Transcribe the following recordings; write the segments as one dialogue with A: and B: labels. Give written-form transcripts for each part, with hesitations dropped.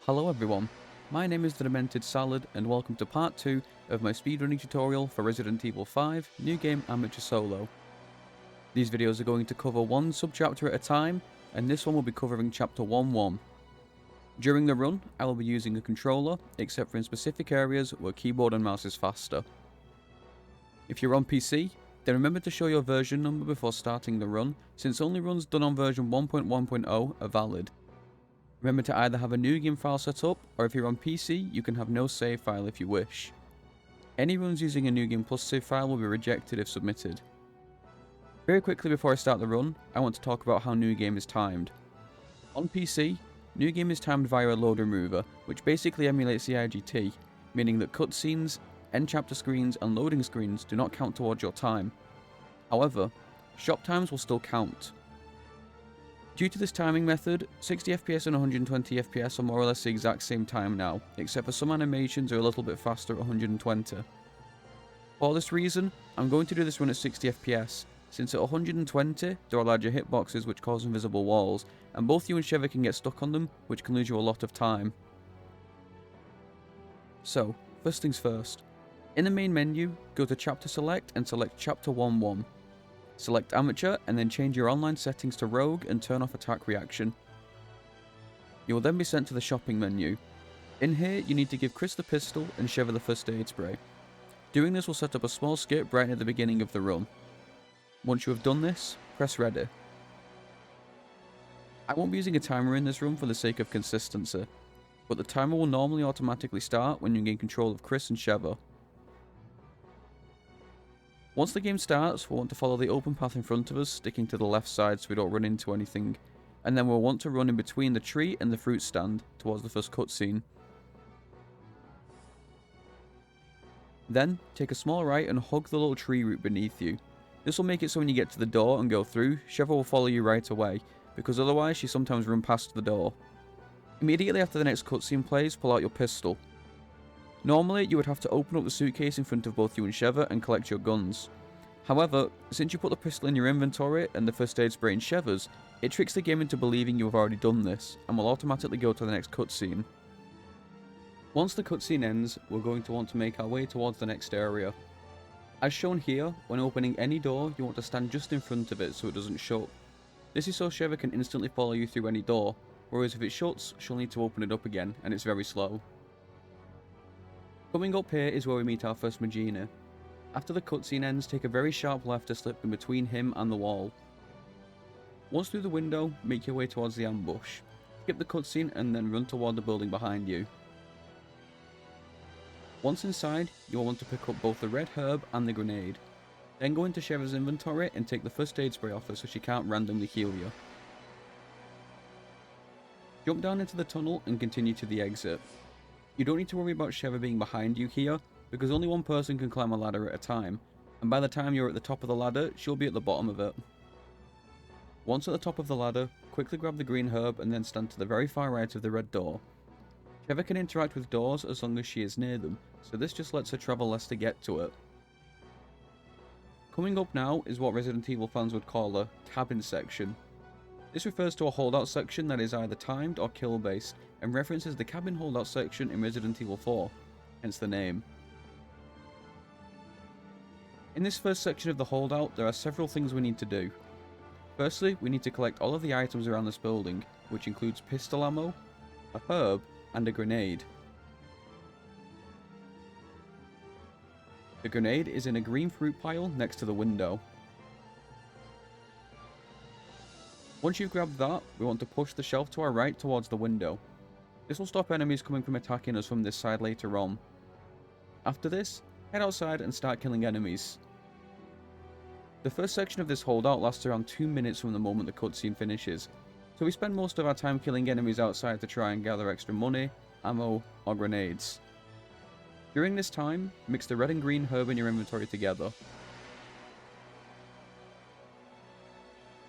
A: Hello everyone, my name is the Demented Salad and welcome to part 2 of my speedrunning tutorial for Resident Evil 5 New Game Amateur Solo. These videos are going to cover one subchapter at a time, and this one will be covering chapter 1-1. During the run, I will be using a controller, except for in specific areas where keyboard and mouse is faster. If you're on PC, then remember to show your version number before starting the run, since only runs done on version 1.1.0 are valid. Remember to either have a new game file set up, or if you're on PC, you can have no save file if you wish. Any runs using a new game plus save file will be rejected if submitted. Very quickly before I start the run, I want to talk about how new game is timed. On PC, new game is timed via a load remover, which basically emulates the IGT, meaning that cutscenes, end chapter screens and loading screens do not count towards your time. However, shop times will still count. Due to this timing method, 60 FPS and 120 FPS are more or less the exact same time now, except for some animations are a little bit faster at 120. For this reason, I'm going to do this run at 60 FPS, since at 120 there are larger hitboxes which cause invisible walls, and both you and Sheva can get stuck on them, which can lose you a lot of time. So, first things first. In the main menu, go to Chapter Select and select Chapter 1-1. Select Amateur and then change your online settings to Rogue and turn off attack reaction. You will then be sent to the shopping menu. In here, you need to give Chris the pistol and Sheva the first aid spray. Doing this will set up a small skip right at the beginning of the run. Once you have done this, press ready. I won't be using a timer in this run for the sake of consistency, but the timer will normally automatically start when you gain control of Chris and Sheva. Once the game starts, we'll want to follow the open path in front of us, sticking to the left side so we don't run into anything, and then we'll want to run in between the tree and the fruit stand towards the first cutscene. Then, take a small right and hug the little tree root beneath you. This will make it so when you get to the door and go through, Sheva will follow you right away, because otherwise she sometimes runs past the door. Immediately after the next cutscene plays, pull out your pistol. Normally, you would have to open up the suitcase in front of both you and Sheva and collect your guns. However, since you put the pistol in your inventory and the first aid spray in Sheva's, it tricks the game into believing you have already done this, and will automatically go to the next cutscene. Once the cutscene ends, we're going to want to make our way towards the next area. As shown here, when opening any door, you want to stand just in front of it so it doesn't shut. This is so Sheva can instantly follow you through any door, whereas if it shuts, she'll need to open it up again, and it's very slow. Coming up here is where we meet our first Magina. After the cutscene ends, take a very sharp left to slip in between him and the wall. Once through the window, make your way towards the ambush. Skip the cutscene and then run toward the building behind you. Once inside, you will want to pick up both the red herb and the grenade. Then go into Sheva's inventory and take the first aid spray off her so she can't randomly heal you. Jump down into the tunnel and continue to the exit. You don't need to worry about Sheva being behind you here, because only one person can climb a ladder at a time, and by the time you're at the top of the ladder, she'll be at the bottom of it. Once at the top of the ladder, quickly grab the green herb and then stand to the very far right of the red door. Sheva can interact with doors as long as she is near them, so this just lets her travel less to get to it. Coming up now is what Resident Evil fans would call a cabin section. This refers to a holdout section that is either timed or kill based, and references the cabin holdout section in Resident Evil 4, hence the name. In this first section of the holdout, there are several things we need to do. Firstly, we need to collect all of the items around this building, which includes pistol ammo, a herb, and a grenade. The grenade is in a green fruit pile next to the window. Once you've grabbed that, we want to push the shelf to our right towards the window. This will stop enemies coming from attacking us from this side later on. After this, head outside and start killing enemies. The first section of this holdout lasts around 2 minutes from the moment the cutscene finishes, so we spend most of our time killing enemies outside to try and gather extra money, ammo, or grenades. During this time, mix the red and green herb in your inventory together.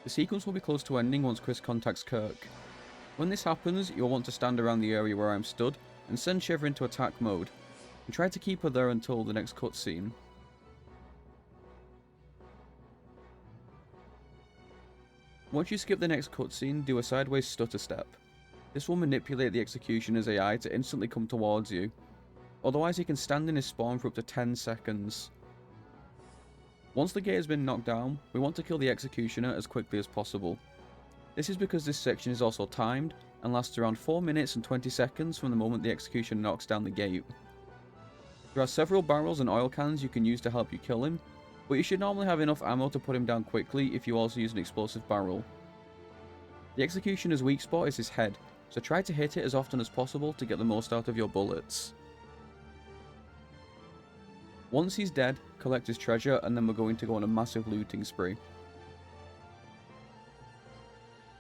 A: The sequence will be close to ending once Chris contacts Kirk. When this happens, you'll want to stand around the area where I'm stood and send Sheva into attack mode, and try to keep her there until the next cutscene. Once you skip the next cutscene, do a sideways stutter step. This will manipulate the executioner's AI to instantly come towards you. Otherwise, he can stand in his spawn for up to 10 seconds. Once the gate has been knocked down, we want to kill the executioner as quickly as possible. This is because this section is also timed and lasts around 4 minutes and 20 seconds from the moment the executioner knocks down the gate. There are several barrels and oil cans you can use to help you kill him, but you should normally have enough ammo to put him down quickly if you also use an explosive barrel. The executioner's weak spot is his head, so try to hit it as often as possible to get the most out of your bullets. Once he's dead, collect his treasure and then we're going to go on a massive looting spree.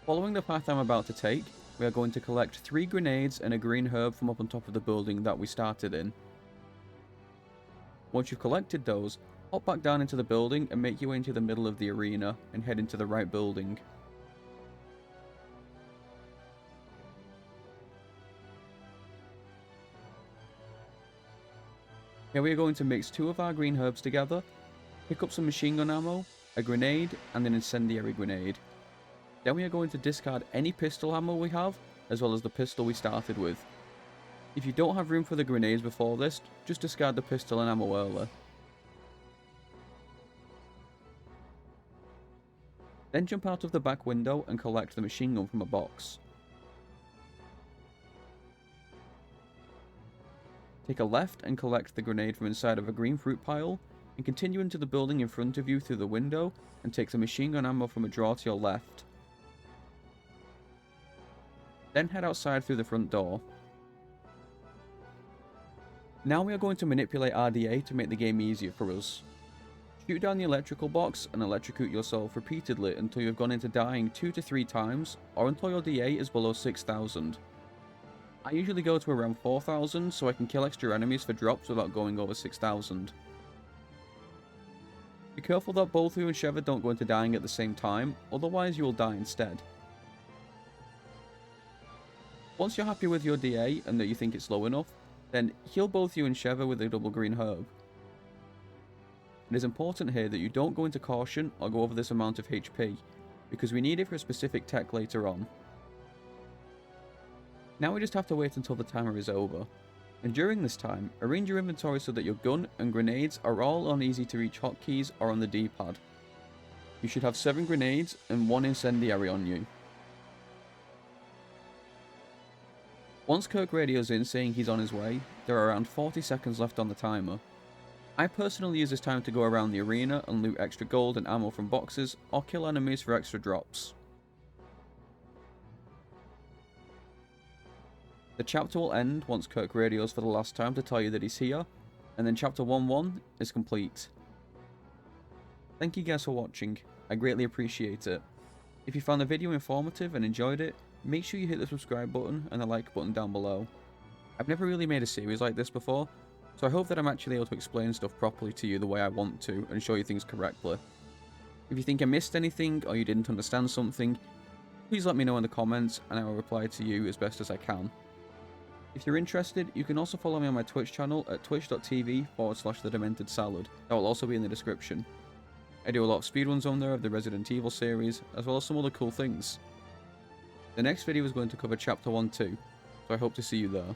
A: Following the path I'm about to take, we are going to collect 3 grenades and a green herb from up on top of the building that we started in. Once you've collected those, hop back down into the building and make your way into the middle of the arena and head into the right building. Here we are going to mix 2 of our green herbs together, pick up some machine gun ammo, a grenade, and an incendiary grenade. Then we are going to discard any pistol ammo we have, as well as the pistol we started with. If you don't have room for the grenades before this, just discard the pistol and ammo earlier. Then jump out of the back window and collect the machine gun from a box. Take a left and collect the grenade from inside of a green fruit pile, and continue into the building in front of you through the window and take the machine gun ammo from a drawer to your left. Then head outside through the front door. Now we are going to manipulate RDA to make the game easier for us. Shoot down the electrical box and electrocute yourself repeatedly until you have gone into dying 2 to 3 times, or until your DA is below 6,000. I usually go to around 4,000 so I can kill extra enemies for drops without going over 6,000. Be careful that both you and Sheva don't go into dying at the same time, otherwise you will die instead. Once you're happy with your DA and that you think it's low enough, then heal both you and Sheva with a double green herb. It is important here that you don't go into caution or go over this amount of HP, because we need it for a specific tech later on. Now we just have to wait until the timer is over, and during this time, arrange your inventory so that your gun and grenades are all on easy to reach hotkeys or on the D-pad. You should have 7 grenades and 1 incendiary on you. Once Kirk radios in saying he's on his way, there are around 40 seconds left on the timer. I personally use this time to go around the arena and loot extra gold and ammo from boxes, or kill enemies for extra drops. The chapter will end once Kirk radios for the last time to tell you that he's here, and then chapter 1-1 is complete. Thank you guys for watching, I greatly appreciate it. If you found the video informative and enjoyed it, make sure you hit the subscribe button and the like button down below. I've never really made a series like this before, so I hope that I'm actually able to explain stuff properly to you the way I want to and show you things correctly. If you think I missed anything or you didn't understand something, please let me know in the comments and I will reply to you as best as I can. If you're interested, you can also follow me on my Twitch channel at twitch.tv/thedementedsalad. That will also be in the description. I do a lot of speedruns on there of the Resident Evil series, as well as some other cool things. The next video is going to cover chapter 1-2, so I hope to see you there.